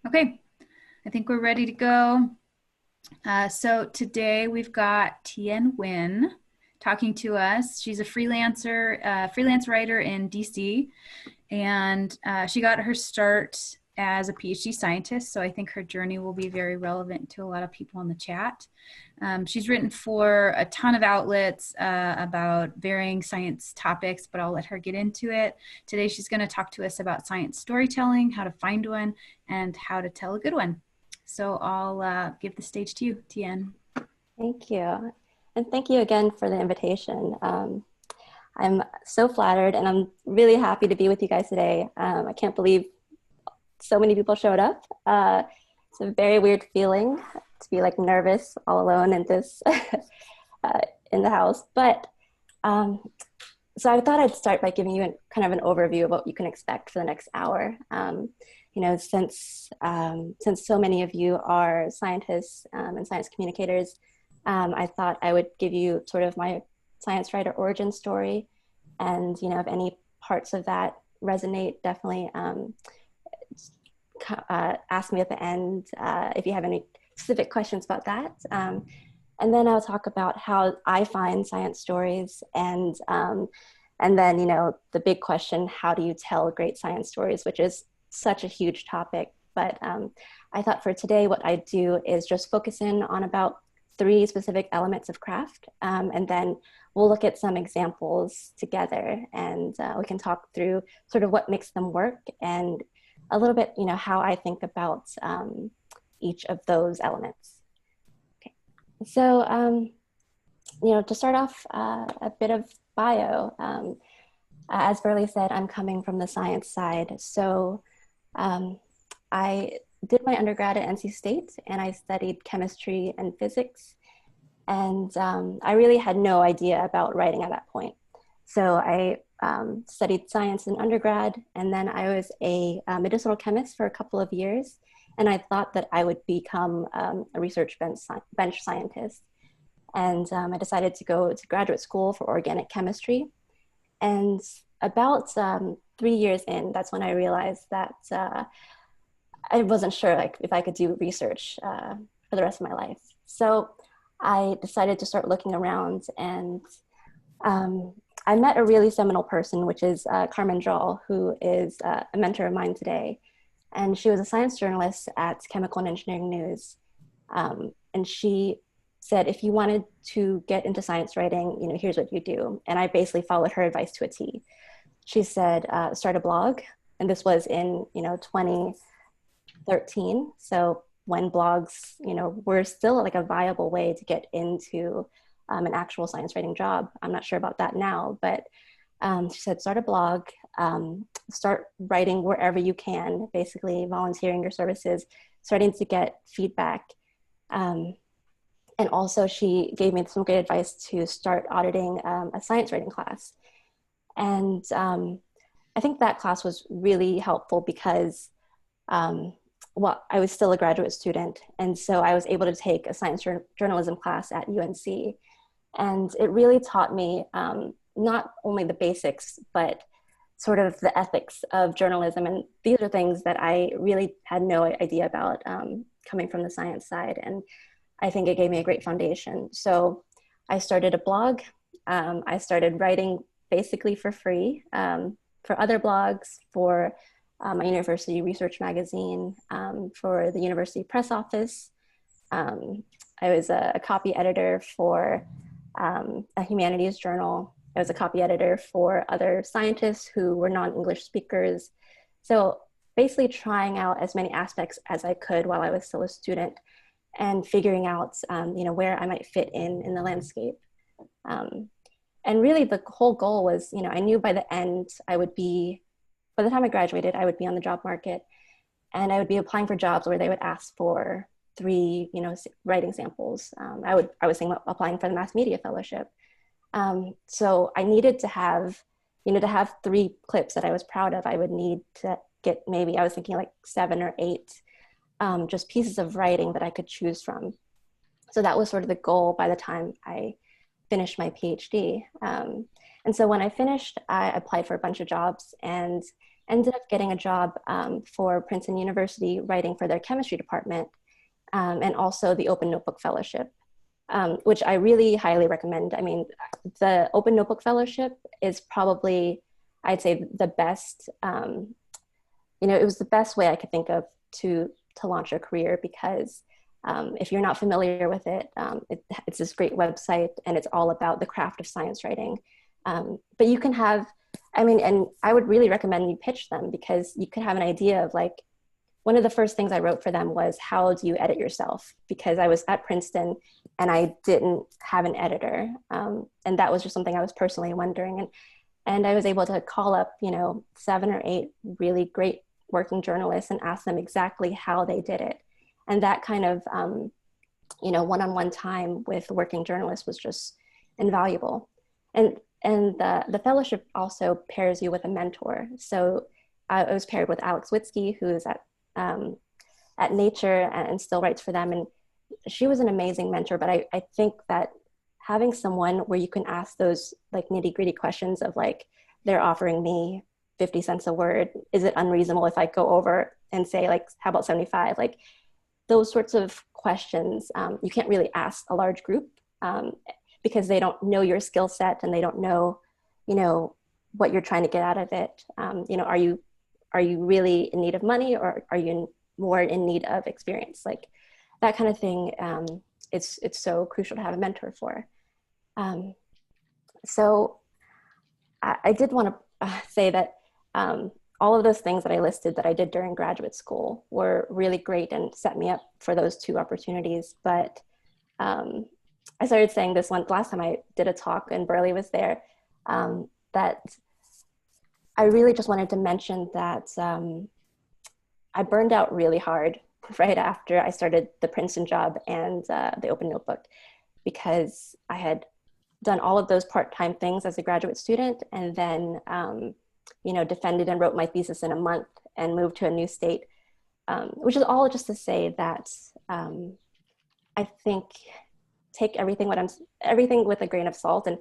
Okay, I think we're ready to go. So today we've got Tien Nguyen talking to us. She's a freelance writer in DC, and she got her start as a PhD scientist. So I think her journey will be very relevant to a lot of people in the chat. She's written for a ton of outlets about varying science topics, but I'll let her get into it. Today, she's going to talk to us about science storytelling, how to find one, and how to tell a good one. So I'll give the stage to you, Tien. Thank you. And thank you again for the invitation. I'm so flattered and I'm really happy to be with you guys today. I can't believe so many people showed up. It's a very weird feeling to be like nervous all alone in this in the house. But so I thought I'd start by giving you kind of an overview of what you can expect for the next hour. Since so many of you are scientists and science communicators, I thought I would give you sort of my science writer origin story, and if any parts of that resonate, definitely ask me at the end if you have any specific questions about that. And then I'll talk about how I find science stories, and then the big question: how do you tell great science stories? Which is such a huge topic. But I thought for today, what I'd do is just focus in on about 3 specific elements of craft, and then we'll look at some examples together, and we can talk through sort of what makes them work, and a little bit, how I think about each of those elements. Okay, so to start off, a bit of bio. As Burley said, I'm coming from the science side, so I did my undergrad at NC State, and I studied chemistry and physics. And I really had no idea about writing at that point. So I studied science in undergrad, and then I was a medicinal chemist for a couple of years. And I thought that I would become a research bench scientist. And I decided to go to graduate school for organic chemistry. And about 3 years in, that's when I realized that I wasn't sure if I could do research for the rest of my life. So I decided to start looking around, and I met a really seminal person, which is Carmen Joel, who is a mentor of mine today. And she was a science journalist at Chemical and Engineering News. And she said, if you wanted to get into science writing, here's what you do. And I basically followed her advice to a T. She said, start a blog. And this was in, 2013. So when blogs, were still like a viable way to get into an actual science writing job. I'm not sure about that now, but she said, start a blog, start writing wherever you can, basically volunteering your services, starting to get feedback. And also she gave me some great advice to start auditing a science writing class. And I think that class was really helpful because, I was still a graduate student. And so I was able to take a science journalism class at UNC. And it really taught me not only the basics, but sort of the ethics of journalism. And these are things that I really had no idea about coming from the science side. And I think it gave me a great foundation. So I started a blog. I started writing basically for free for other blogs, for my university research magazine, for the university press office. I was a copy editor for a humanities journal. I was a copy editor for other scientists who were non-English speakers. So basically trying out as many aspects as I could while I was still a student, and figuring out, where I might fit in the landscape. And really the whole goal was, I knew by the end by the time I graduated, I would be on the job market, and I would be applying for jobs where they would ask for 3, writing samples. I was thinking about applying for the mass media fellowship. So I needed to have, to have 3 clips that I was proud of. I would need to get maybe, I was thinking like 7 or 8 just pieces of writing that I could choose from. So that was sort of the goal by the time I finished my PhD. And so when I finished, I applied for a bunch of jobs, and ended up getting a job for Princeton University writing for their chemistry department, and also the Open Notebook Fellowship, which I really highly recommend. I mean, the Open Notebook Fellowship is probably, I'd say, the best. It was the best way I could think of to launch a career, because if you're not familiar with it, it's this great website, and it's all about the craft of science writing. But you can have, I mean, and I would really recommend you pitch them, because you could have an idea of like, one of the first things I wrote for them was, how do you edit yourself? Because I was at Princeton and I didn't have an editor. And that was just something I was personally wondering. And I was able to call up, 7 or 8 really great working journalists and ask them exactly how they did it. And that kind of, one-on-one time with working journalists was just invaluable. And the fellowship also pairs you with a mentor. So I was paired with Alex Witzke, who is at Nature and still writes for them. And she was an amazing mentor. But I think that having someone where you can ask those like nitty gritty questions of like, they're offering me 50 cents a word. Is it unreasonable if I go over and say like, how about 75? Like those sorts of questions, you can't really ask a large group, because they don't know your skill set, and they don't know, what you're trying to get out of it. Are you really in need of money, or are you more in need of experience? Like that kind of thing. It's so crucial to have a mentor for. So I did want to say that all of those things that I listed that I did during graduate school were really great and set me up for those 2 opportunities. But I started saying this one last time I did a talk and Burley was there, that I really just wanted to mention that I burned out really hard right after I started the Princeton job and the Open Notebook, because I had done all of those part-time things as a graduate student, and then defended and wrote my thesis in a month and moved to a new state, which is all just to say that I think take everything with a grain of salt, and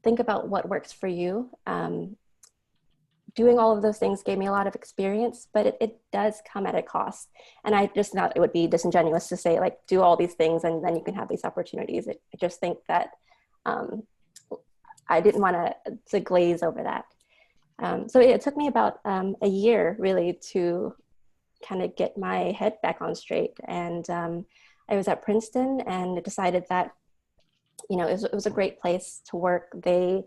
think about what works for you. Doing all of those things gave me a lot of experience, but it does come at a cost. And I just thought it would be disingenuous to say like, do all these things and then you can have these opportunities. I just think that I didn't want to glaze over that. So it took me about a year really to kind of get my head back on straight. And I was at Princeton and decided that, it was a great place to work. It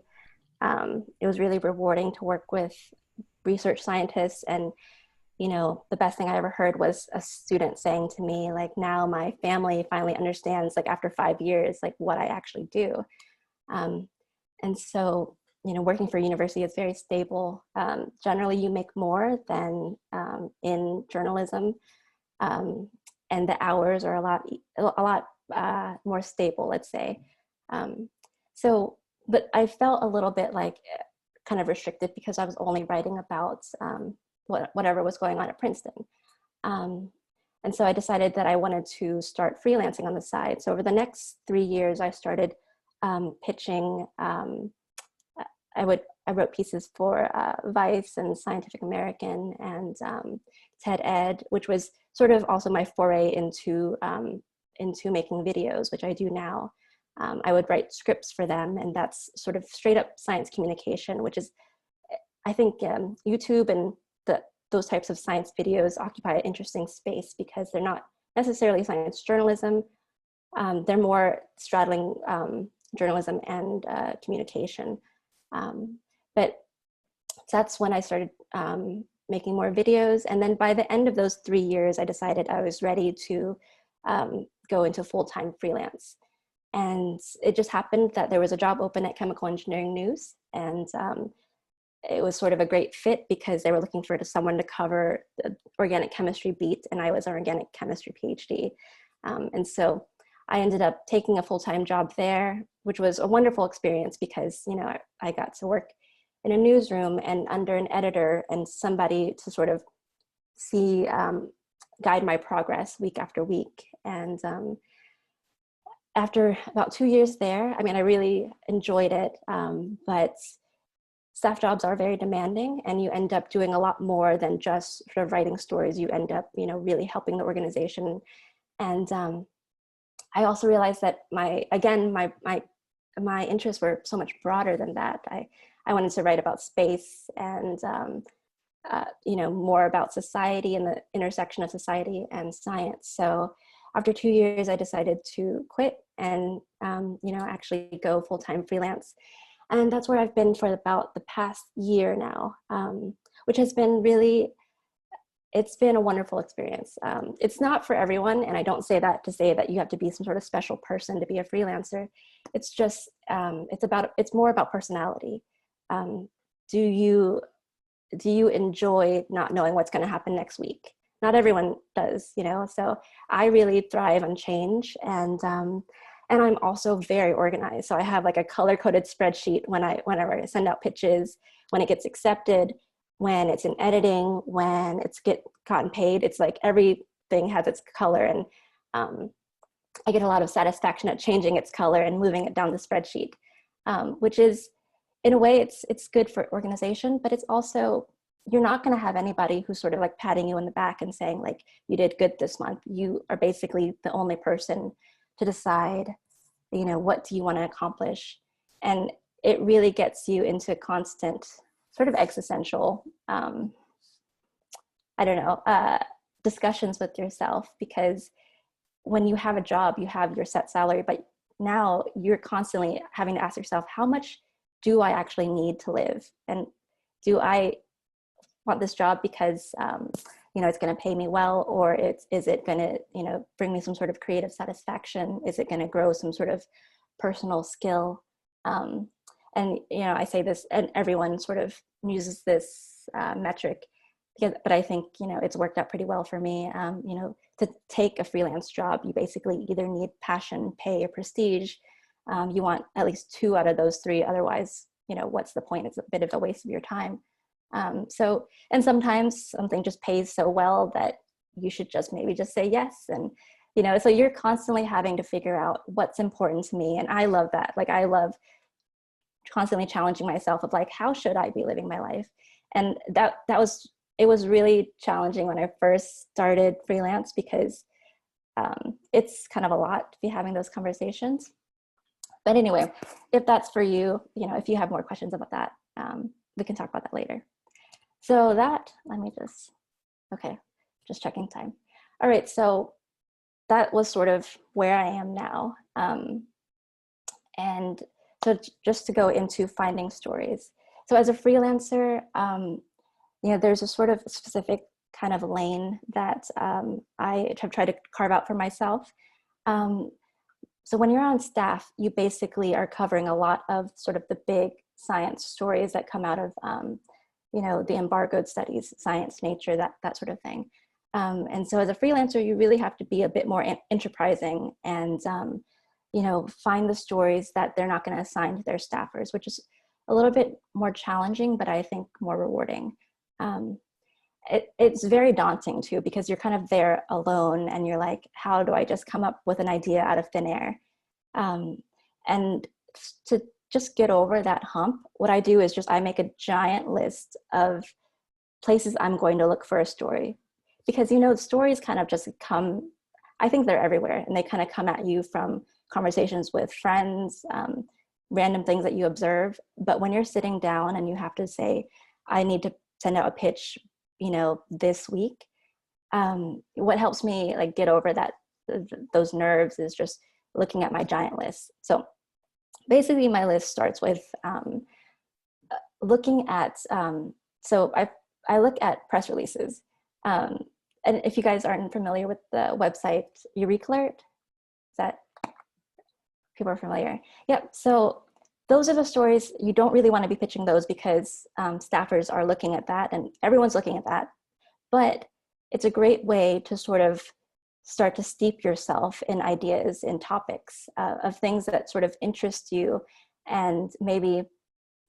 was really rewarding to work with research scientists. And, the best thing I ever heard was a student saying to me, like, now my family finally understands, like after 5 years, like what I actually do. And so, working for a university is very stable. Generally, you make more than in journalism, and the hours are a lot more stable, let's say. But I felt a little bit like kind of restricted because I was only writing about whatever was going on at Princeton. And so I decided that I wanted to start freelancing on the side. So over the next 3 years, I started pitching. I wrote pieces for Vice and Scientific American and TED Ed, which was sort of also my foray into making videos, which I do now. I would write scripts for them, and that's sort of straight up science communication, which is, I think, YouTube and those types of science videos occupy an interesting space because they're not necessarily science journalism. They're more straddling journalism and communication. But that's when I started making more videos. And then by the end of those 3 years, I decided I was ready to go into full-time freelance. And it just happened that there was a job open at Chemical Engineering News. And it was sort of a great fit because they were looking for someone to cover the organic chemistry beat. And I was an organic chemistry PhD. And so I ended up taking a full-time job there, which was a wonderful experience because, I got to work in a newsroom and under an editor and somebody to sort of see, guide my progress week after week. And after about 2 years there, I mean, I really enjoyed it, but staff jobs are very demanding, and you end up doing a lot more than just sort of writing stories. You end up, really helping the organization. And I also realized that my interests were so much broader than that. I wanted to write about space and more about society and the intersection of society and science. So after 2 years, I decided to quit and actually go full-time freelance. And that's where I've been for about the past year now, which has been it's been a wonderful experience. It's not for everyone, and I don't say that to say that you have to be some sort of special person to be a freelancer. It's just, it's more about personality. Do you enjoy not knowing what's going to happen next week? Not everyone does, so I really thrive on change. And I'm also very organized. So I have like a color-coded spreadsheet whenever I send out pitches, when it gets accepted, when it's in editing, when it's gotten paid. It's like everything has its color, and I get a lot of satisfaction at changing its color and moving it down the spreadsheet, which is, in a way, it's good for organization, but it's also, you're not going to have anybody who's sort of like patting you on the back and saying like, you did good this month. You are basically the only person to decide, what do you want to accomplish? And it really gets you into constant sort of existential, discussions with yourself, because when you have a job, you have your set salary, but now you're constantly having to ask yourself, how much do I actually need to live? And do I want this job because it's going to pay me well, or is it going to bring me some sort of creative satisfaction? Is it going to grow some sort of personal skill? And I say this, and everyone sort of uses this metric, but I think it's worked out pretty well for me. To take a freelance job, you basically either need passion, pay, or prestige. You want at least 2 out of those 3. Otherwise, what's the point? It's a bit of a waste of your time. And sometimes something just pays so well that you should maybe just say yes. And, so you're constantly having to figure out what's important to me. And I love that. Like, I love constantly challenging myself of like, how should I be living my life? And it was really challenging when I first started freelance, because it's kind of a lot to be having those conversations. But anyway, if that's for you, if you have more questions about that, we can talk about that later. So just checking time. All right, so that was sort of where I am now. And so just to go into finding stories. So as a freelancer, there's a sort of specific kind of lane that I have tried to carve out for myself. So when you're on staff, you basically are covering a lot of sort of the big science stories that come out of, the embargoed studies, Science, Nature, that sort of thing. And so as a freelancer, you really have to be a bit more enterprising and, find the stories that they're not going to assign to their staffers, which is a little bit more challenging, but I think more rewarding. It's very daunting too, because you're kind of there alone and you're like, how do I just come up with an idea out of thin air? And to just get over that hump, what I do is I make a giant list of places I'm going to look for a story, because, stories kind of just come, I think they're everywhere, and they kind of come at you from conversations with friends, random things that you observe. But when you're sitting down and you have to say, I need to send out a pitch, this week, what helps me like get over those nerves is just looking at my giant list. So basically my list starts with looking at, so I look at press releases. And if you guys aren't familiar with the website EurekAlert, is that people are familiar? Yep. So those are the stories you don't really want to be pitching those, because staffers are looking at that and everyone's looking at that. But it's a great way to sort of start to steep yourself in ideas, in topics of things that sort of interest you. And maybe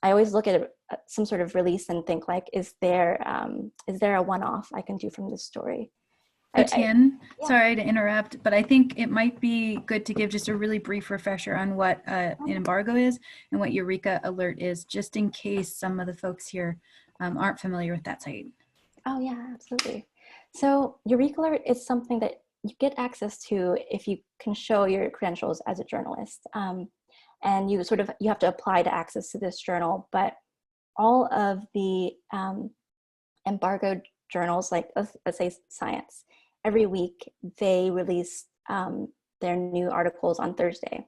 I always look at some sort of release and think like, is there a one-off I can do from this story? So I Tien, yeah. sorry to interrupt, but I think it might be good to give just a really brief refresher on what an embargo is and what Eureka Alert is, just in case some of the folks here aren't familiar with that site. Oh yeah, absolutely. So Eureka Alert is something that you get access to if you can show your credentials as a journalist. And you have to apply to access to this journal, but all of the embargoed journals, like let's say Science, every week they release their new articles on Thursday.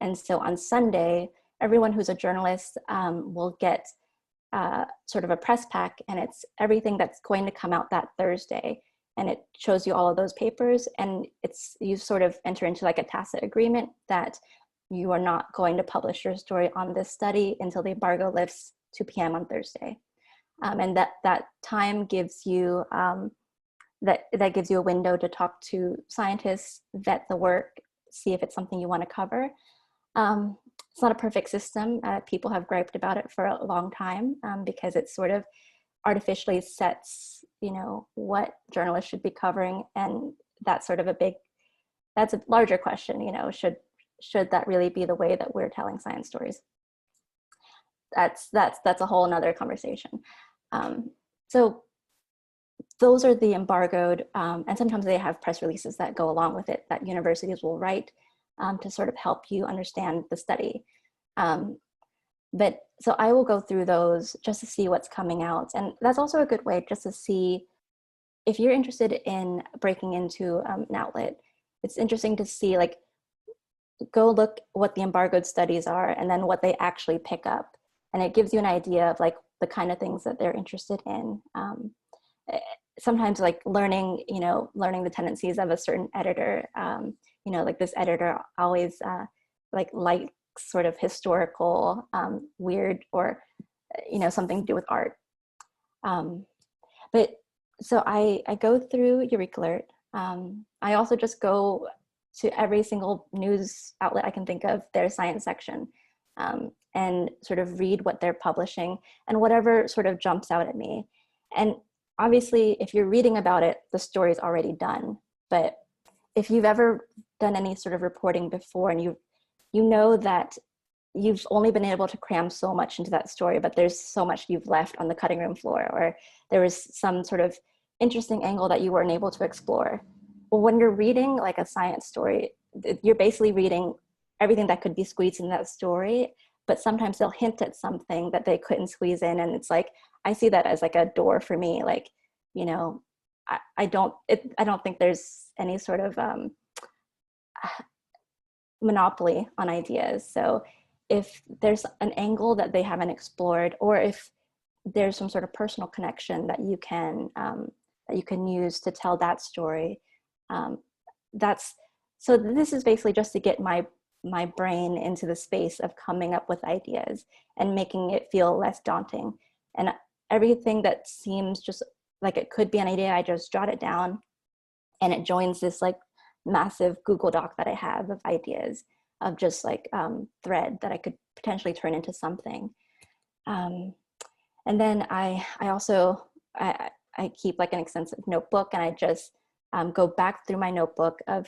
And so on Sunday, everyone who's a journalist will get sort of a press pack, and it's everything that's going to come out that Thursday. And it shows you all of those papers, and you sort of enter into like a tacit agreement that you are not going to publish your story on this study until the embargo lifts 2 p.m. on Thursday. And that time gives you that gives you a window to talk to scientists, vet the work, see if it's something you want to cover. It's not a perfect system. People have griped about it for a long time because it sort of artificially sets, what journalists should be covering, and that's sort of that's a larger question. Should that really be the way that we're telling science stories? That's a whole nother conversation. So those are the embargoed, and sometimes they have press releases that go along with it that universities will write to sort of help you understand the study. But so I will go through those just to see what's coming out. And that's also a good way just to see if you're interested in breaking into an outlet. It's interesting to see, like, go look what the embargoed studies are and then what they actually pick up. And it gives you an idea of like the kind of things that they're interested in. Sometimes like learning the tendencies of a certain editor, like this editor always likes sort of historical, weird, or, something to do with art. But so I go through Eureka Alert. I also just go to every single news outlet I can think of, their science section, and sort of read what they're publishing and whatever sort of jumps out at me. And obviously, if you're reading about it, the story's already done. But if you've ever done any sort of reporting before, and you know that you've only been able to cram so much into that story, but there's so much you've left on the cutting room floor, or there was some sort of interesting angle that you weren't able to explore. Well, when you're reading like a science story, you're basically reading everything that could be squeezed in that story, but sometimes they'll hint at something that they couldn't squeeze in. And it's like, I see that as like a door for me. Like, I don't think there's any sort of monopoly on ideas. So if there's an angle that they haven't explored, or if there's some sort of personal connection that you can use to tell that story, so this is basically just to get my brain into the space of coming up with ideas and making it feel less daunting. And everything that seems just like it could be an idea, I just jot it down, and it joins this like massive Google Doc that I have of ideas, of just like thread that I could potentially turn into something. And then I also keep like an extensive notebook, and I just go back through my notebook of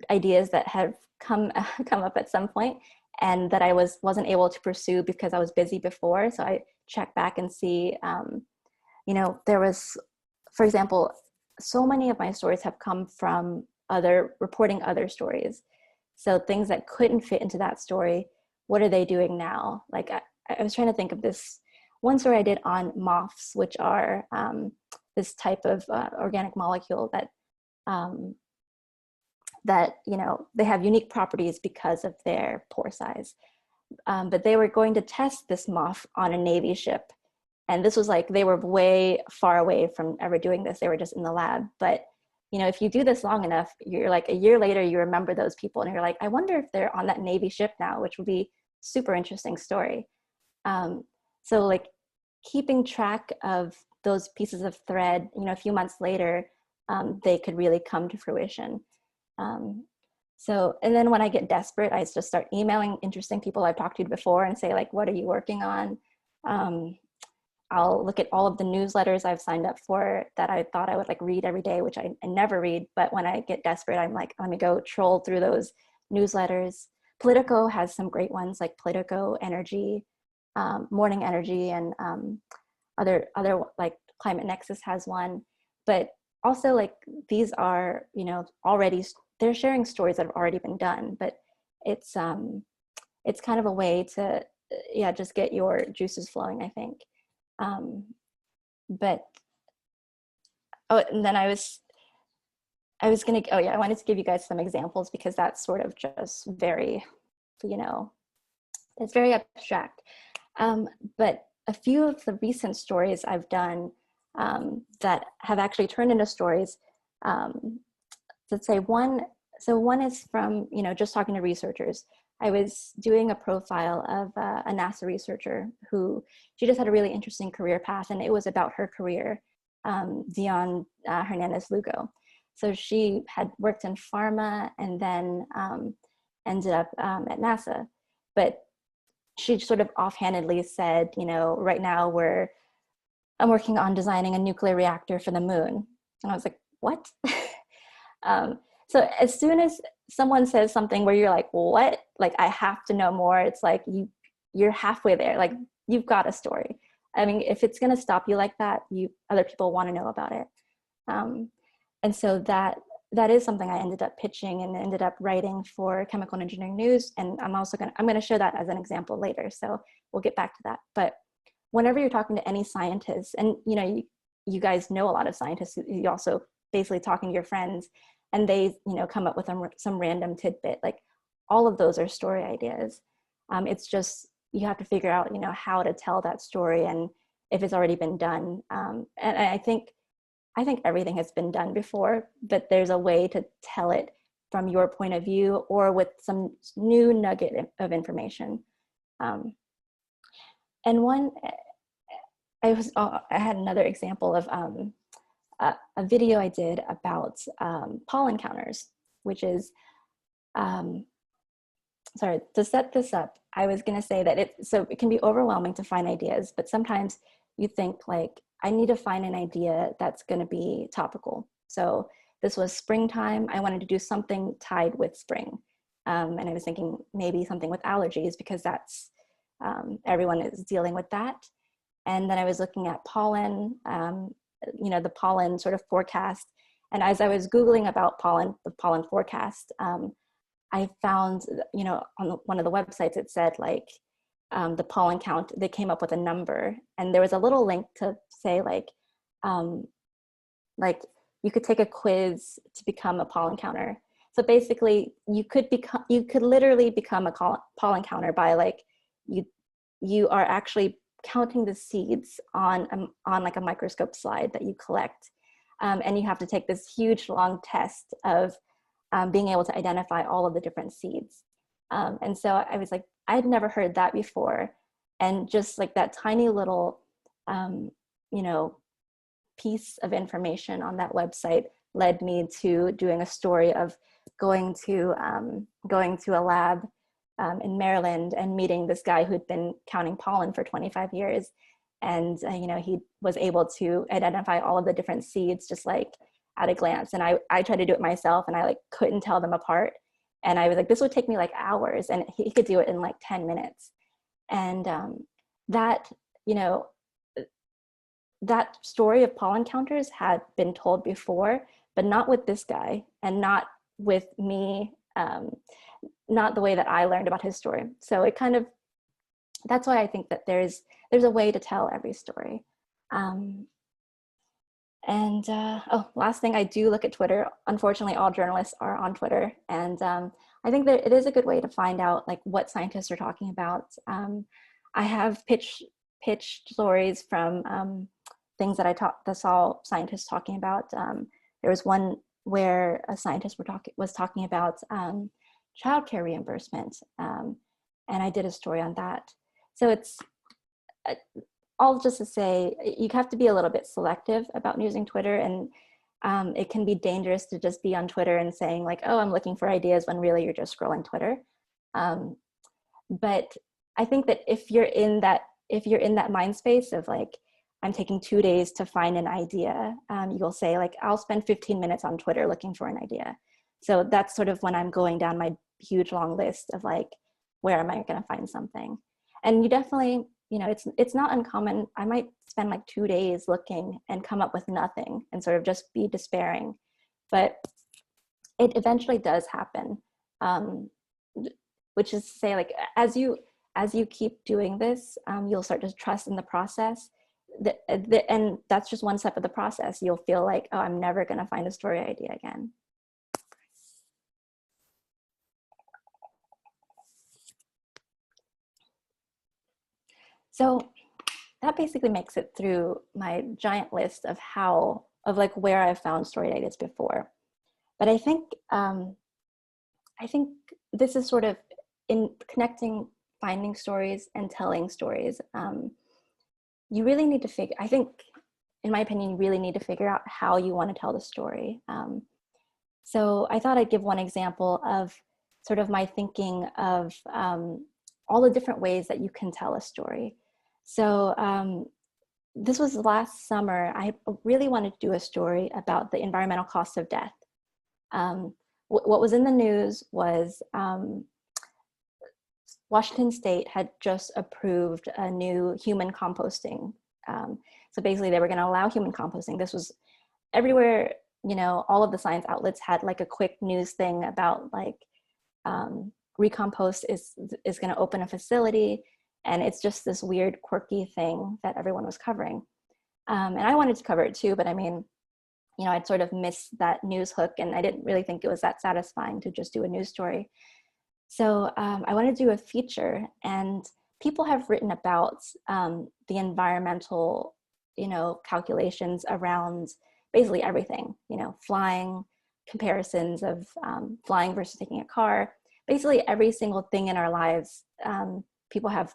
ideas that have come up at some point and that I wasn't able to pursue because I was busy before. So I check back and see, there was, for example, so many of my stories have come from reporting other stories. So things that couldn't fit into that story, what are they doing now? Like I was trying to think of this one story I did on moths, which are this type of organic molecule that they have unique properties because of their pore size. But they were going to test this moth on a Navy ship. And this was like, they were way far away from ever doing this. They were just in the lab. But, if you do this long enough, you're like a year later, you remember those people and you're like, I wonder if they're on that Navy ship now, which would be super interesting story. So like keeping track of those pieces of thread, a few months later, they could really come to fruition. And then when I get desperate, I just start emailing interesting people I've talked to before and say like, what are you working on? I'll look at all of the newsletters I've signed up for that I thought I would like read every day, which I never read. But when I get desperate, I'm like, let me go troll through those newsletters. Politico has some great ones like Politico Energy, Morning Energy, and other like Climate Nexus has one. But also like these are, you know, already they're sharing stories that have already been done, but it's kind of a way to yeah, just get your juices flowing, I think. But oh, and then I was gonna, oh yeah, I wanted to give you guys some examples because that's sort of just very, you know, it's very abstract. But a few of the recent stories I've done that have actually turned into stories, let's say one is from, you know, just talking to researchers. I was doing a profile of a NASA researcher who, she just had a really interesting career path, and it was about her career, Dion Hernandez Lugo. So she had worked in pharma and then ended up at NASA. But she sort of offhandedly said, you know, right now I'm working on designing a nuclear reactor for the moon. And I was like, what? um, so as soon as someone says something where you're like, what? Like, I have to know more. It's like you're halfway there. Like, you've got a story. I mean, if it's going to stop you like that, other people want to know about it. And so that is something I ended up pitching and ended up writing for Chemical and Engineering News. And I'm going to show that as an example later. So we'll get back to that. But whenever you're talking to any scientists, and you know, you guys know a lot of scientists, you also basically talking to your friends, and they, you know, come up with some random tidbit. Like, all of those are story ideas. It's just, you have to figure out, you know, how to tell that story and if it's already been done. And I think everything has been done before, but there's a way to tell it from your point of view or with some new nugget of information. And I had another example of a video I did about pollen counters, which is, sorry, to set this up, I was going to say that it can be overwhelming to find ideas, but sometimes you think like, I need to find an idea that's going to be topical. So this was springtime. I wanted to do something tied with spring. And I was thinking maybe something with allergies because that's, everyone is dealing with that. And then I was looking at pollen, you know, the pollen sort of forecast. And as I was Googling about pollen, the pollen forecast, I found, you know, on one of the websites, it said like the pollen count, they came up with a number. And there was a little link to say like you could take a quiz to become a pollen counter. So basically you could literally become a pollen counter by like, you are actually counting the seeds on like a microscope slide that you collect. And you have to take this huge long test of being able to identify all of the different seeds. And so I was like, I'd never heard that before. And just like that tiny little, you know, piece of information on that website led me to doing a story of going to a lab in Maryland and meeting this guy who'd been counting pollen for 25 years. And, you know, he was able to identify all of the different seeds just like at a glance. And I tried to do it myself and I like couldn't tell them apart. And I was like, this would take me like hours, and he could do it in like 10 minutes. And that, you know, that story of pollen counters had been told before, but not with this guy and not with me, not the way that I learned about his story. So it kind of, that's why I think that there's a way to tell every story. Last thing, I do look at Twitter. Unfortunately, all journalists are on Twitter. And I think that it is a good way to find out like what scientists are talking about. I have pitched stories from things that I saw scientists talking about. There was one where a scientist was talking about childcare reimbursement. And I did a story on that. So it's all just to say, you have to be a little bit selective about using Twitter, and it can be dangerous to just be on Twitter and saying like, oh, I'm looking for ideas, when really you're just scrolling Twitter. But I think that if you're in that mind space of like, I'm taking 2 days to find an idea. You'll say like, I'll spend 15 minutes on Twitter looking for an idea. So that's sort of when I'm going down my huge long list of like, where am I going to find something? And you definitely, you know, it's not uncommon. I might spend like 2 days looking and come up with nothing and sort of just be despairing. But it eventually does happen, which is to say, like, as you keep doing this, you'll start to trust in the process. And that's just one step of the process. You'll feel like, oh, I'm never going to find a story idea again. So that basically makes it through my giant list of like where I've found story ideas before. But I think this is sort of in connecting finding stories and telling stories. You really need to figure, I think, in my opinion, you really need to figure out how you want to tell the story. So I thought I'd give one example of sort of my thinking of all the different ways that you can tell a story. So this was last summer. I really wanted to do a story about the environmental costs of death. What was in the news was Washington State had just approved a new human composting. So basically they were going to allow human composting. This was everywhere, you know, all of the science outlets had like a quick news thing about like Recompost is going to open a facility, and it's just this weird quirky thing that everyone was covering. And I wanted to cover it too, but I mean, you know, I'd sort of missed that news hook, and I didn't really think it was that satisfying to just do a news story. So I wanted to do a feature, and people have written about the environmental, you know, calculations around basically everything, you know, flying, comparisons of flying versus taking a car, basically every single thing in our lives. People have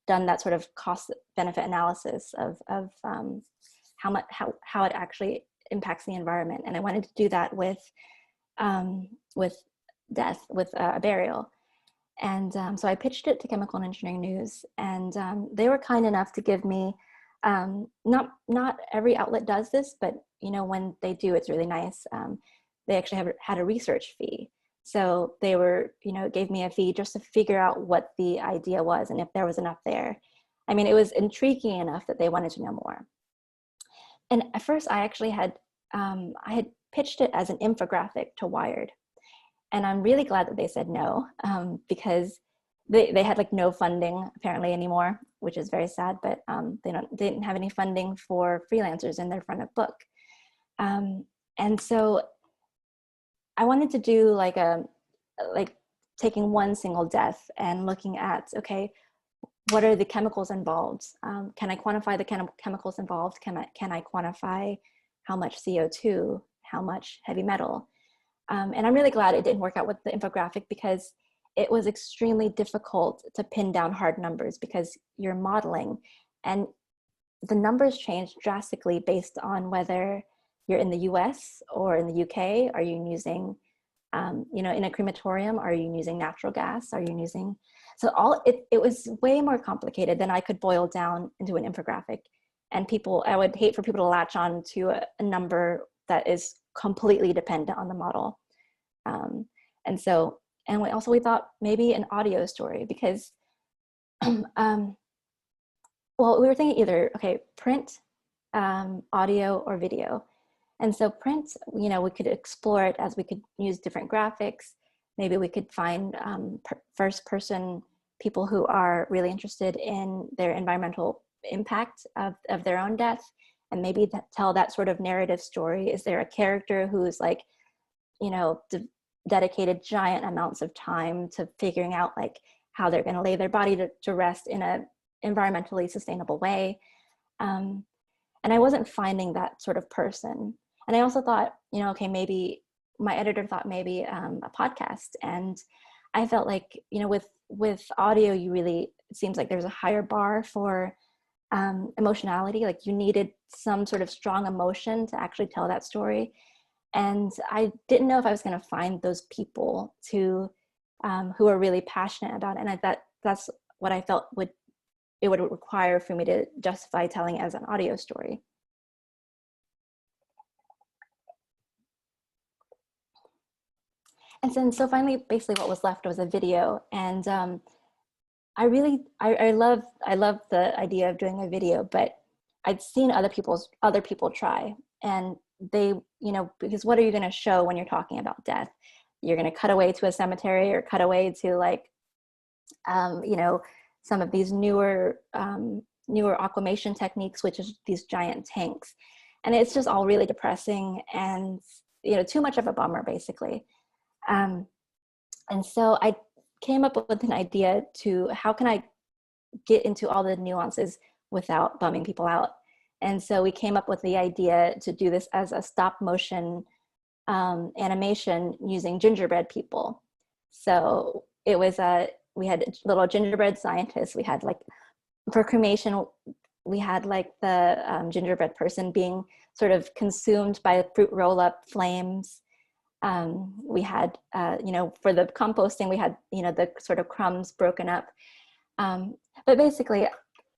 done that sort of cost benefit analysis of how it actually impacts the environment. And I wanted to do that with death, with a burial. And so I pitched it to Chemical and Engineering News, and they were kind enough to give me, not every outlet does this, but you know, when they do, it's really nice. They actually had a research fee. So they were, you know, gave me a fee just to figure out what the idea was and if there was enough there. I mean, it was intriguing enough that they wanted to know more. And at first I actually had, I had pitched it as an infographic to Wired. And I'm really glad that they said no, because they had like no funding apparently anymore, which is very sad, but they didn't have any funding for freelancers in their front of book. And so I wanted to do like taking one single death and looking at, okay, what are the chemicals involved? Can I quantify the chemicals involved? Can I quantify how much CO2, how much heavy metal? And I'm really glad it didn't work out with the infographic, because it was extremely difficult to pin down hard numbers, because you're modeling and the numbers change drastically based on whether you're in the US or in the UK. Are you using, you know, in a crematorium, are you using natural gas? Are you using, so it was way more complicated than I could boil down into an infographic. And I would hate for people to latch on to a number that is completely dependent on the model. And we thought maybe an audio story, because, well, we were thinking either, okay, print, audio, or video. And so print, you know, we could explore it as we could use different graphics. Maybe we could find first person people who are really interested in their environmental impact of their own death, and maybe tell that sort of narrative story. Is there a character who's like, you know, dedicated giant amounts of time to figuring out like how they're going to lay their body to rest in a environmentally sustainable way? And I wasn't finding that sort of person. And I also thought, you know, okay, maybe my editor thought maybe a podcast. And I felt like, you know, with audio, it seems like there's a higher bar for emotionality. Like you needed some sort of strong emotion to actually tell that story. And I didn't know if I was going to find those people who are really passionate about it. And that's what I felt it would require for me to justify telling as an audio story. And then, so finally, basically what was left was a video. And I love the idea of doing a video, but I'd seen other people try, and they, you know, because what are you going to show when you're talking about death? You're going to cut away to a cemetery or cut away to like, you know, some of these newer aquamation techniques, which is these giant tanks, and it's just all really depressing and, you know, too much of a bummer, basically. And so I came up with an idea to how can I get into all the nuances without bumming people out. And so we came up with the idea to do this as a stop motion animation using gingerbread people. So it was we had little gingerbread scientists. We had like, for cremation, we had like the gingerbread person being sort of consumed by fruit roll-up flames. We had, you know, for the composting, we had, you know, the sort of crumbs broken up. But basically,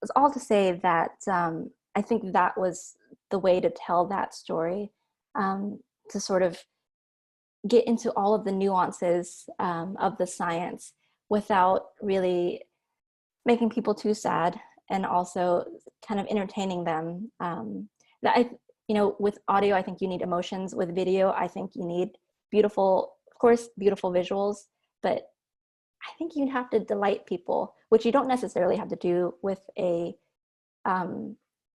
it's all to say that I think that was the way to tell that story, to sort of get into all of the nuances of the science without really making people too sad, and also kind of entertaining them. You know, with audio, I think you need emotions. With video, I think you need beautiful, of course, beautiful visuals, but I think you'd have to delight people, which you don't necessarily have to do with a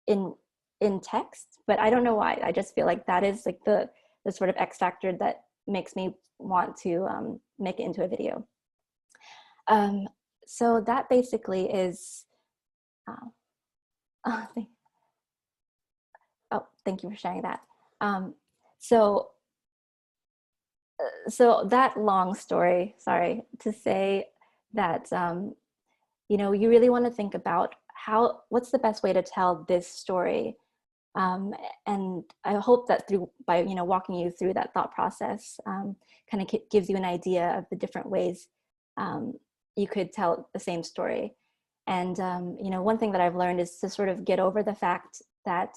in text. But I don't know why. I just feel like that is like the sort of X factor that makes me want to make it into a video. So that basically is. Oh, thank you for sharing that. So that long story, sorry, to say that, you know, you really want to think about what's the best way to tell this story. And I hope that by, you know, walking you through that thought process, kind of gives you an idea of the different ways you could tell the same story. And, you know, one thing that I've learned is to sort of get over the fact that,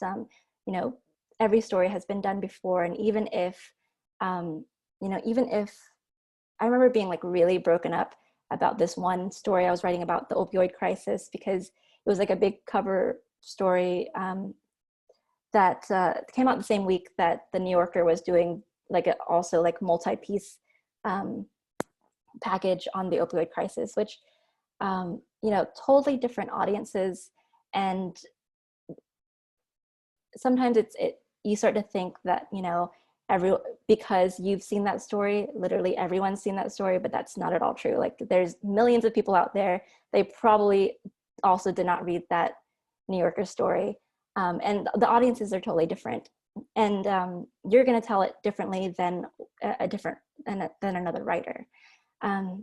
you know, every story has been done before. And even if, you know, even if I remember being like really broken up about this one story I was writing about the opioid crisis, because it was like a big cover story that came out the same week that the New Yorker was doing like also like multi-piece package on the opioid crisis, which, you know, totally different audiences. And sometimes you start to think that, you know, because you've seen that story, literally everyone's seen that story, but that's not at all true. Like, there's millions of people out there. They probably also did not read that New Yorker story. And the audiences are totally different. And you're going to tell it differently than than another writer.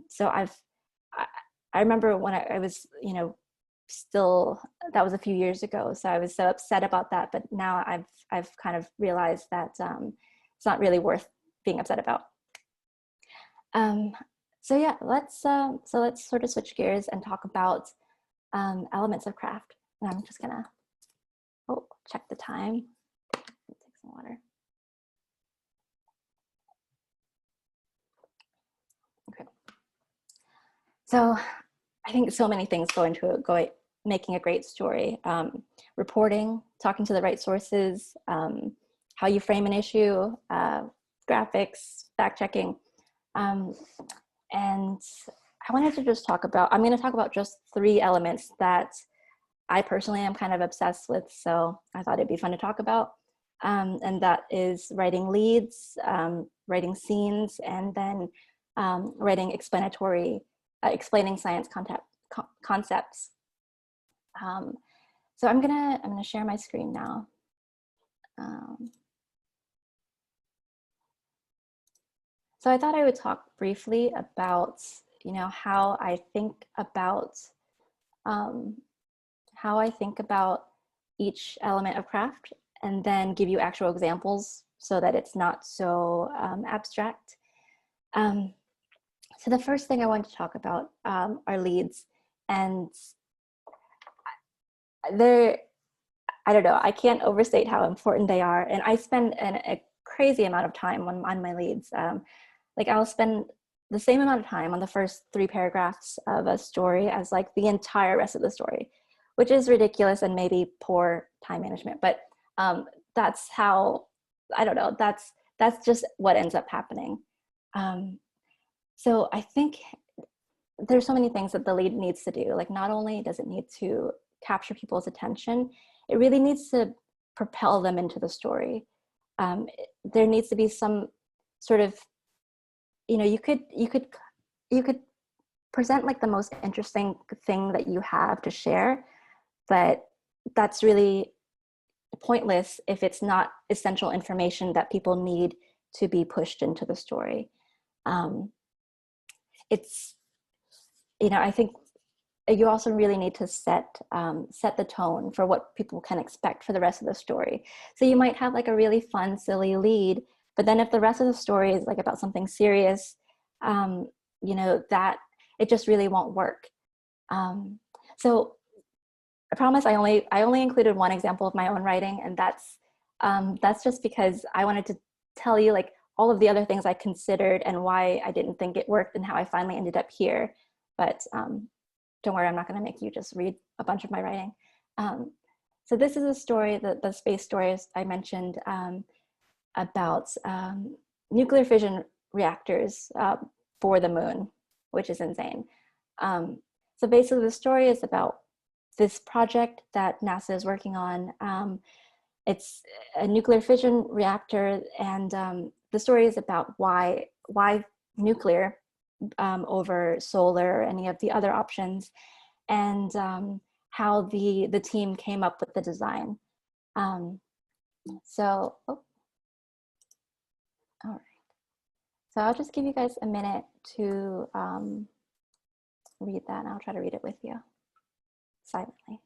So I remember when I was, you know, that was a few years ago. So I was so upset about that. But now I've kind of realized that it's not really worth being upset about. So yeah, let's sort of switch gears and talk about elements of craft. And I'm just gonna check the time. Take some water. Okay. So I think so many things go into making a great story. Reporting, talking to the right sources, how you frame an issue, graphics, fact checking. And I wanted to just I'm going to talk about just 3 elements that I personally am kind of obsessed with. So I thought it'd be fun to talk about. And that is writing leads, writing scenes, and then writing explaining science concepts. So I'm gonna share my screen now. So I thought I would talk briefly about, you know, how I think about each element of craft, and then give you actual examples so that it's not so abstract. So the first thing I want to talk about are leads. And they're, I don't know, I can't overstate how important they are. And I spend a crazy amount of time on my leads. Like I'll spend the same amount of time on the first 3 paragraphs of a story as like the entire rest of the story, which is ridiculous and maybe poor time management. But that's how, I don't know, that's just what ends up happening. So I think there's so many things that the lead needs to do. Like not only does it need to capture people's attention, it really needs to propel them into the story. There needs to be some sort of, you could present like the most interesting thing that you have to share, but that's really pointless if it's not essential information that people need to be pushed into the story. It's, I think you also really need to set the tone for what people can expect for the rest of the story. So you might have like a really fun, silly lead, but then if the rest of the story is like about something serious, that it just really won't work. So I promise I only included one example of my own writing, and that's just because I wanted to tell you like all of the other things I considered and why I didn't think it worked and how I finally ended up here. But don't worry, I'm not going to make you just read a bunch of my writing. So this is a story, the space stories I mentioned, about nuclear fission reactors for the moon, which is insane. So basically the story is about this project that NASA is working on. It's a nuclear fission reactor, and the story is about why nuclear over solar or any of the other options, and how the team came up with the design. So, all right. So I'll just give you guys a minute to read that, and I'll try to read it with you silently.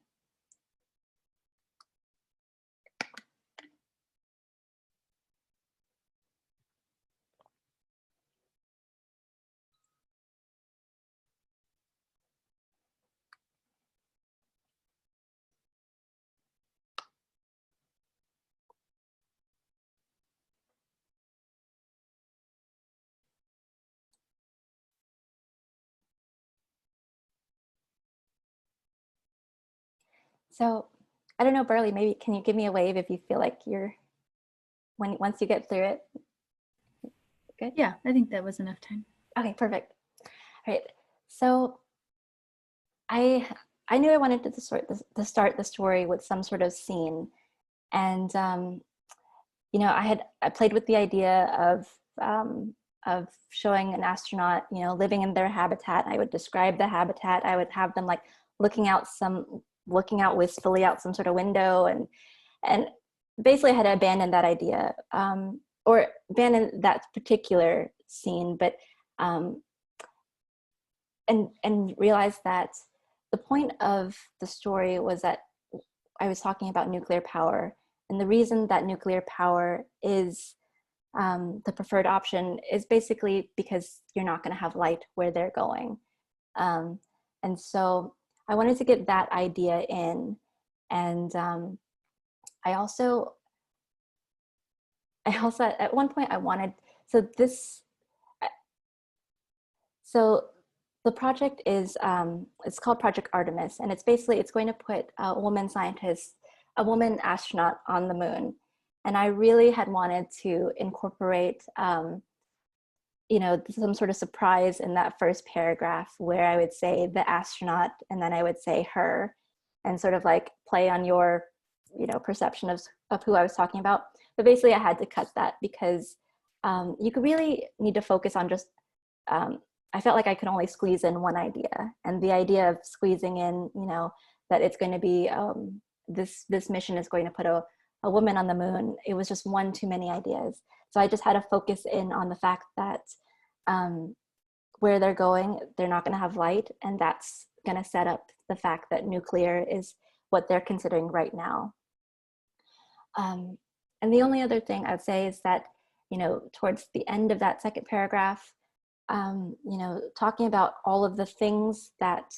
So I don't know, Burley, maybe can you give me a wave if you feel like once you get through it? Good? Yeah, I think that was enough time. Okay, perfect. All right. So I knew I wanted to start the story with some sort of scene, and I played with the idea of showing an astronaut, living in their habitat. I would describe the habitat. I would have them like looking out wistfully out some sort of window, and basically I had to abandon that idea, or abandon that particular scene, but and realize that the point of the story was that I was talking about nuclear power, and the reason that nuclear power is the preferred option is basically because you're not going to have light where they're going. And so I wanted to get that idea in. And I also at one point I wanted, so the project is, it's called Project Artemis, and it's going to put a woman astronaut on the moon. And I really had wanted to incorporate, some sort of surprise in that first paragraph where I would say the astronaut, and then I would say her, and sort of like play on your, perception of who I was talking about. But basically I had to cut that because you could really need to focus on just, I felt like I could only squeeze in one idea, and the idea of squeezing in, that it's going to be, this mission is going to put a woman on the moon. It was just one too many ideas. So I just had to focus in on the fact that where they're going, they're not going to have light, and that's going to set up the fact that nuclear is what they're considering right now. And the only other thing I'd say is that, towards the end of that second paragraph, talking about all of the things that,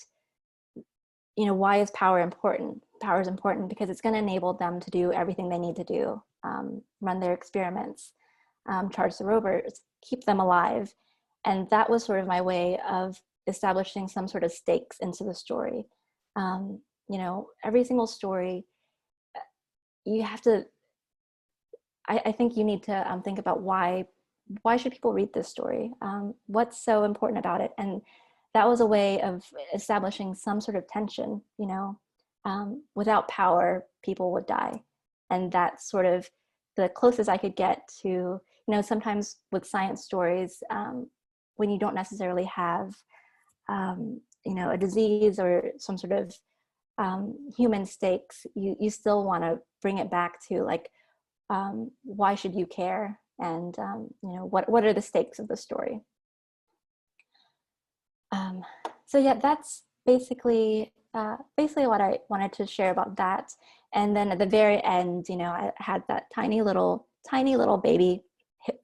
why is power important? power is important because it's going to enable them to do everything they need to do, run their experiments, charge the rovers, keep them alive. And that was sort of my way of establishing some sort of stakes into the story. You know, every single story, you have to, I think you need to think about why should people read this story? What's so important about it? And that was a way of establishing some sort of tension, you know. Without power, people would die. And that's sort of the closest I could get to, you know, sometimes with science stories, when you don't necessarily have, you know, a disease or some sort of human stakes, you still want to bring it back to like, why should you care? And, you know, what are the stakes of the story? Um, so yeah, that's basically what I wanted to share about that. And then at the very end, you know, I had that tiny little baby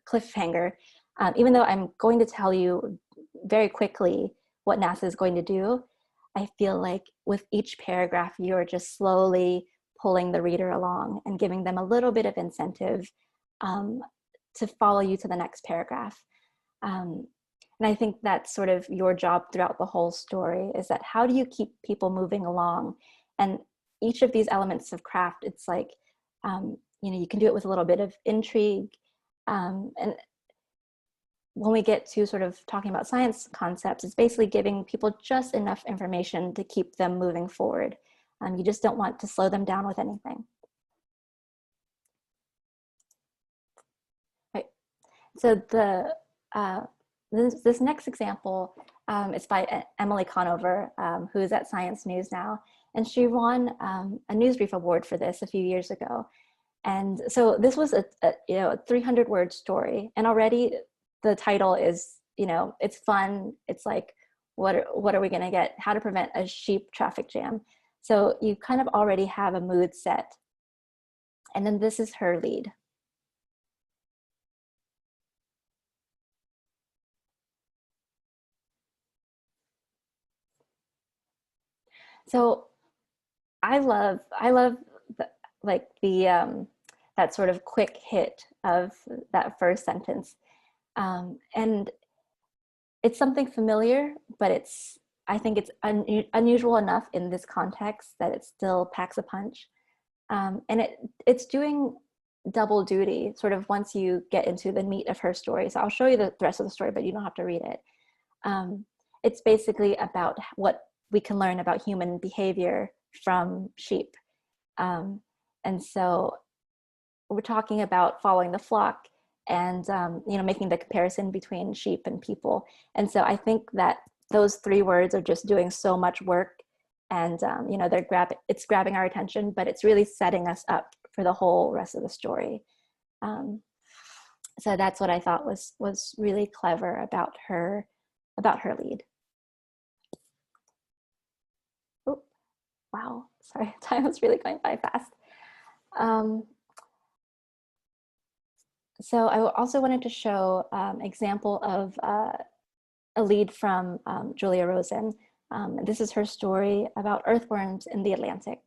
cliffhanger. Even though I'm going to tell you very quickly what NASA is going to do, I feel like with each paragraph, you're just slowly pulling the reader along and giving them a little bit of incentive to follow you to the next paragraph. And I think that's sort of your job throughout the whole story, is that how do you keep people moving along? And each of these elements of craft, it's like, you know, you can do it with a little bit of intrigue. And when we get to sort of talking about science concepts, it's basically giving people just enough information to keep them moving forward. You just don't want to slow them down with anything. Right. So this next example is by Emily Conover, who is at Science News now. And she won a Newsbrief award for this a few years ago. And so this was a 300-word story. And already the title is, you know, it's fun. It's like, what are we gonna get? How to prevent a sheep traffic jam. So you kind of already have a mood set. And then this is her lead. So I love that sort of quick hit of that first sentence. And it's something familiar, but I think it's unusual enough in this context that it still packs a punch. And it's doing double duty sort of once you get into the meat of her story. So I'll show you the rest of the story, but you don't have to read it. It's basically about what we can learn about human behavior from sheep. And so we're talking about following the flock and you know, making the comparison between sheep and people. And so I think that those 3 words are just doing so much work, and you know, it's grabbing our attention, but it's really setting us up for the whole rest of the story. So that's what I thought was really clever about her lead. Oh, wow, sorry, time was really going by fast. So I also wanted to show example of a lead from Julia Rosen. This is her story about earthworms in the Atlantic.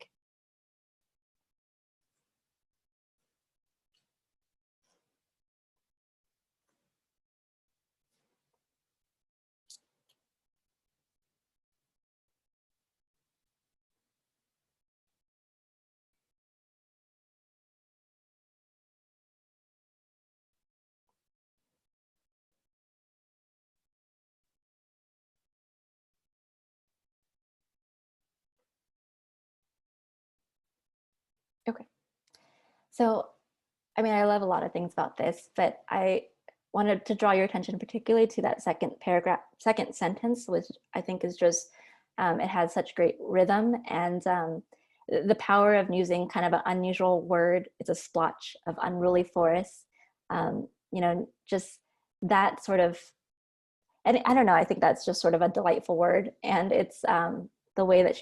Okay. So, I mean, I love a lot of things about this, but I wanted to draw your attention particularly to that second sentence, which I think is just, it has such great rhythm, and the power of using kind of an unusual word. It's a splotch of unruly forests. You know, just that sort of, and I don't know, I think that's just sort of a delightful word. And it's the way that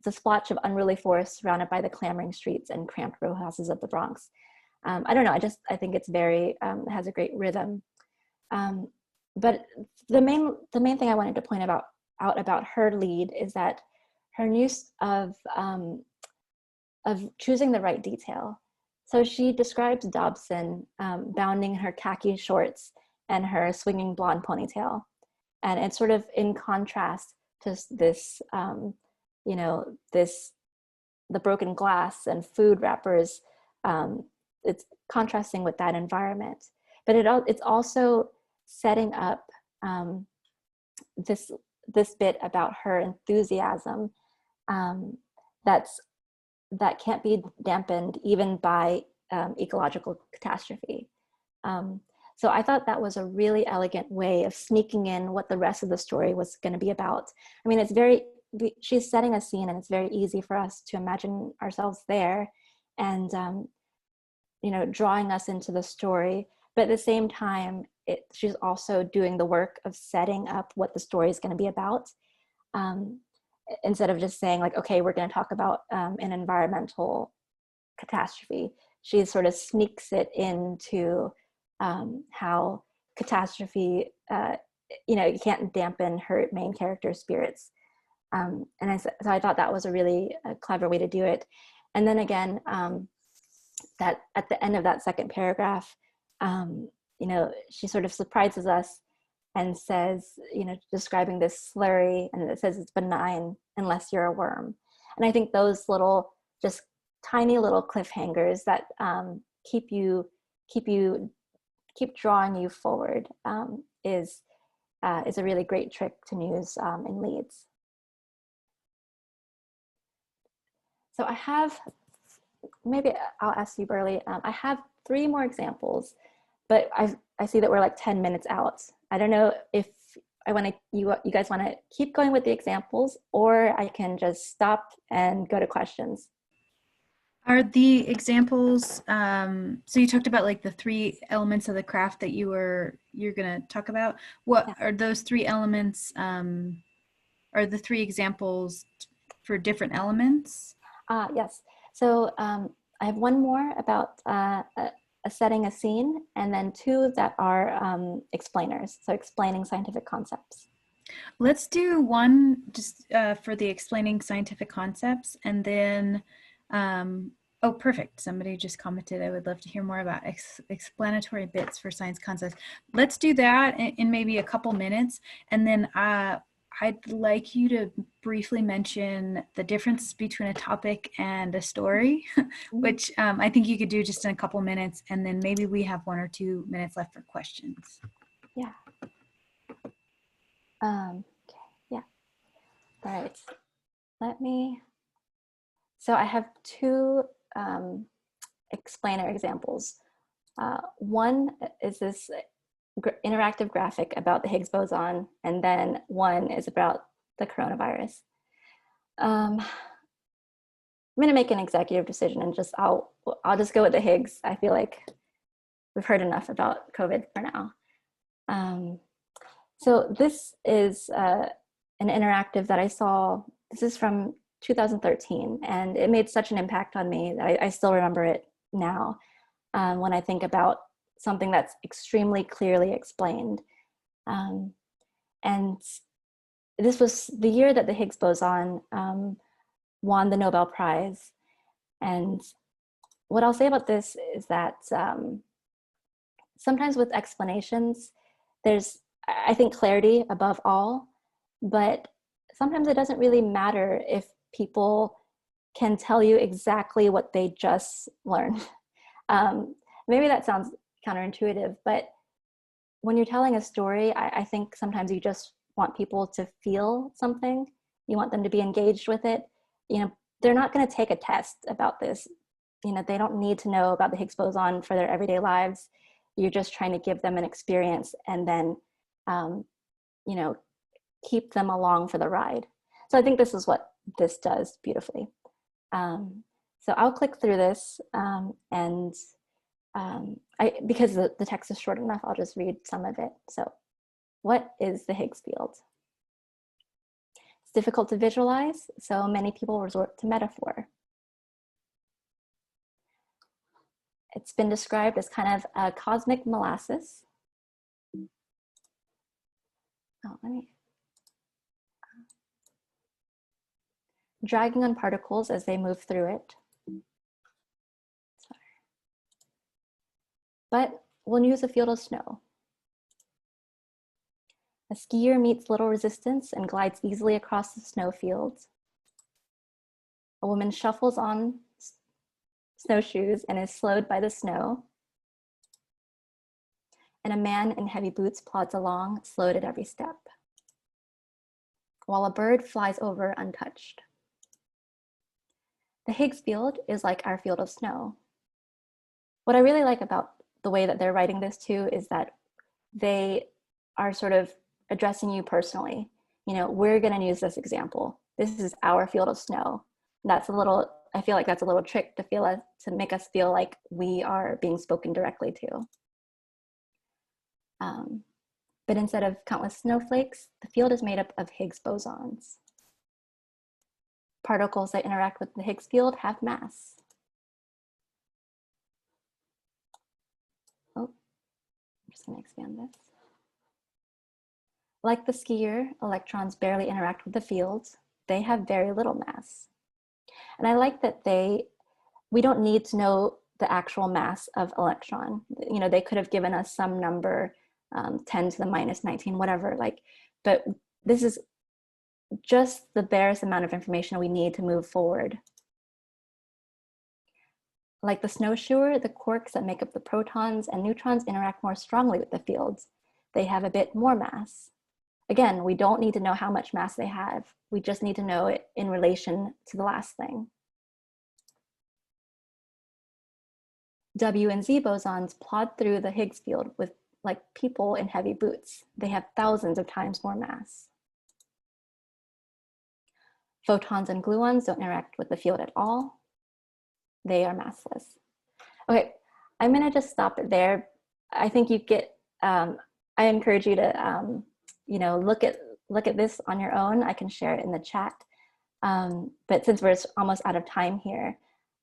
it's a splotch of unruly forest surrounded by the clamoring streets and cramped row houses of the Bronx. I don't know, I think it's very, it has a great rhythm. But the main thing I wanted to point out about her lead is that her use of choosing the right detail. So she describes Dobson bounding in her khaki shorts and her swinging blonde ponytail. And it's sort of in contrast to this, you know, the broken glass and food wrappers. It's contrasting with that environment. But it's also setting up this bit about her enthusiasm that can't be dampened even by ecological catastrophe. So I thought that was a really elegant way of sneaking in what the rest of the story was going to be about. I mean, she's setting a scene, and it's very easy for us to imagine ourselves there, and you know, drawing us into the story. But at the same time, she's also doing the work of setting up what the story is going to be about. Instead of just saying like, okay, we're going to talk about an environmental catastrophe, she sort of sneaks it into how catastrophe, you know, you can't dampen her main character's spirits. So I thought that was a really clever way to do it. And then again, that at the end of that second paragraph, you know, she sort of surprises us and says, you know, describing this slurry, and it says it's benign unless you're a worm. And I think those little, just tiny little cliffhangers that keep drawing you forward is a really great trick to use in leads. So I have, maybe I'll ask you, Burley, I have 3 more examples, but I see that we're like 10 minutes out. I don't know if you guys want to keep going with the examples, or I can just stop and go to questions. Are the examples, so you talked about like the 3 elements of the craft that you're going to talk about. What are those 3 elements? Are the 3 examples for different elements? Yes. So I have one more about setting a scene, and then 2 that are explainers, so explaining scientific concepts. Let's do one just for the explaining scientific concepts, and then, oh, perfect. Somebody just commented, I would love to hear more about explanatory bits for science concepts. Let's do that in maybe a couple minutes, and then I'd like you to briefly mention the difference between a topic and a story, which I think you could do just in a couple minutes, and then maybe we have 1 or 2 minutes left for questions. Yeah. Okay, yeah. All right. So I have 2 explainer examples. One is this interactive graphic about the Higgs boson, and then one is about the coronavirus. I'm going to make an executive decision, and I'll just go with the Higgs. I feel like we've heard enough about COVID for now. So this is an interactive that I saw. This is from 2013, and it made such an impact on me that I still remember it now when I think about something that's extremely clearly explained. And this was the year that the Higgs boson won the Nobel Prize. And what I'll say about this is that sometimes with explanations, there's, I think, clarity above all, but sometimes it doesn't really matter if people can tell you exactly what they just learned. Maybe that sounds counterintuitive, but when you're telling a story, I think sometimes you just want people to feel something. You want them to be engaged with it. You know, they're not going to take a test about this. You know, they don't need to know about the Higgs boson for their everyday lives. You're just trying to give them an experience, and then, you know, keep them along for the ride. So I think this is what this does beautifully. So I'll click through this, and because the text is short enough, I'll just read some of it. So what is the Higgs field? It's difficult to visualize, so many people resort to metaphor. It's been described as kind of a cosmic molasses. Oh, dragging on particles as they move through it. But we'll use a field of snow. A skier meets little resistance and glides easily across the snow fields. A woman shuffles on snowshoes and is slowed by the snow. And a man in heavy boots plods along, slowed at every step, while a bird flies over untouched. The Higgs field is like our field of snow. What I really like about the way that they're writing this too is that they are sort of addressing you personally. You know, we're going to use this example. This is our field of snow. That's a little, I feel like that's a little trick to make us feel like we are being spoken directly to. But instead of countless snowflakes, the field is made up of Higgs bosons. Particles that interact with the Higgs field have mass. Oh, I'm just going to expand this. Like the skier, electrons barely interact with the field. They have very little mass. And I like that we don't need to know the actual mass of electron. You know, they could have given us some number, 10 to the minus 19, whatever, but this is just the barest amount of information we need to move forward. Like the snowshoer, the quarks that make up the protons and neutrons interact more strongly with the fields. They have a bit more mass. Again, we don't need to know how much mass they have. We just need to know it in relation to the last thing. W and Z bosons plod through the Higgs field with like people in heavy boots. They have thousands of times more mass. Photons and gluons don't interact with the field at all. They are massless. Okay, I'm gonna just stop it there. I think you get, I encourage you to, you know, look at this on your own. I can share it in the chat. But since we're almost out of time here,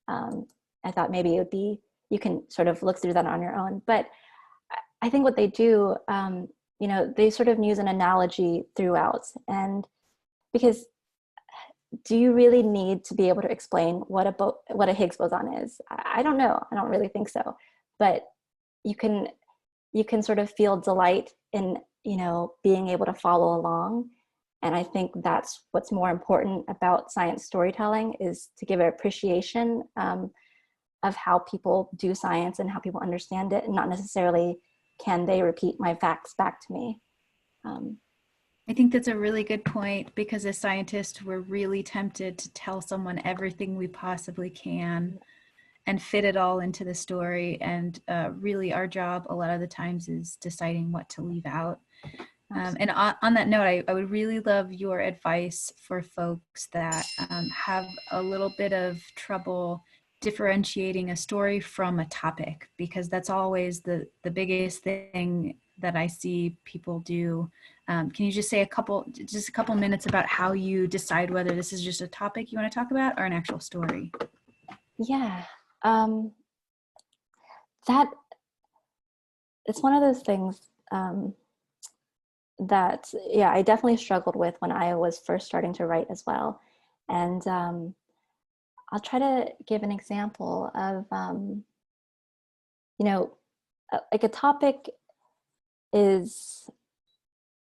I thought maybe it would be, you can sort of look through that on your own. But I think what they do, you know, they sort of use an analogy throughout. And because do you really need to be able to explain what a Higgs boson is? I don't know. I don't really think so. But you can sort of feel delight in, you know, being able to follow along. And I think that's what's more important about science storytelling, is to give an appreciation of how people do science and how people understand it, and not necessarily can they repeat my facts back to me. I think that's a really good point, because as scientists, we're really tempted to tell someone everything we possibly can and fit it all into the story. And really our job a lot of the times is deciding what to leave out. And on that note, I would really love your advice for folks that have a little bit of trouble differentiating a story from a topic, because that's always the biggest thing that I see people do. Can you just say a couple minutes about how you decide whether this is just a topic you want to talk about or an actual story? Yeah, that it's one of those things that, yeah, I definitely struggled with when I was first starting to write as well. And I'll try to give an example of, you know, like a topic is,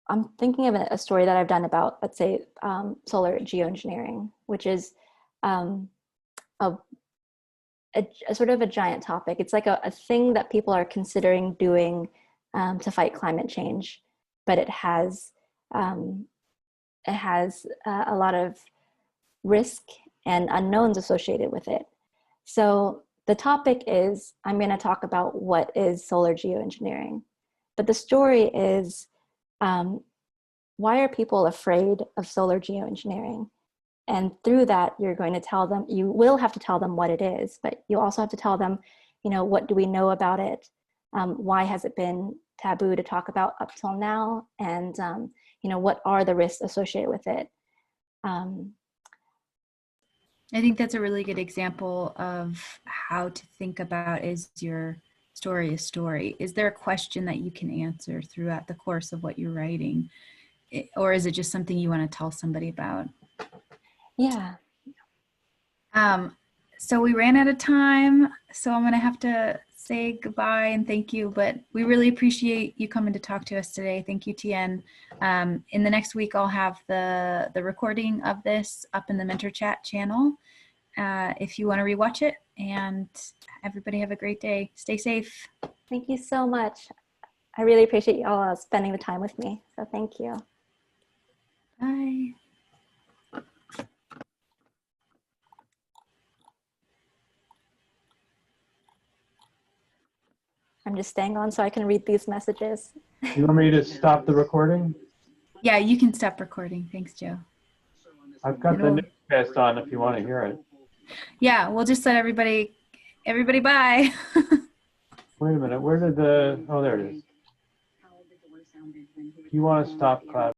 I'm thinking of a story that I've done about, let's say, solar geoengineering, which is a sort of a giant topic. It's like a thing that people are considering doing to fight climate change, but it has a lot of risk and unknowns associated with it. So the topic is, I'm going to talk about what is solar geoengineering, but the story is, why are people afraid of solar geoengineering? And through that, you're going to tell them, you will have to tell them what it is, but you also have to tell them, you know, what do we know about it? Why has it been taboo to talk about up till now? And, you know, what are the risks associated with it? I think that's a really good example of how to think about, is your story a story? Is there a question that you can answer throughout the course of what you're writing? Or is it just something you want to tell somebody about? Yeah. So we ran out of time, so I'm gonna have to say goodbye and thank you, but we really appreciate you coming to talk to us today. Thank you, Tien. In the next week, I'll have the recording of this up in the Mentor Chat channel if you want to rewatch it. And everybody have a great day. Stay safe. Thank you so much. I really appreciate you all spending the time with me. So thank you. Bye. I'm just staying on so I can read these messages. You want me to stop the recording? Yeah, you can stop recording. Thanks, Joe. I've got the newscast on if you want to hear it. Yeah, we'll just let everybody bye. Wait a minute, where did oh, there it is. You want to stop cloud?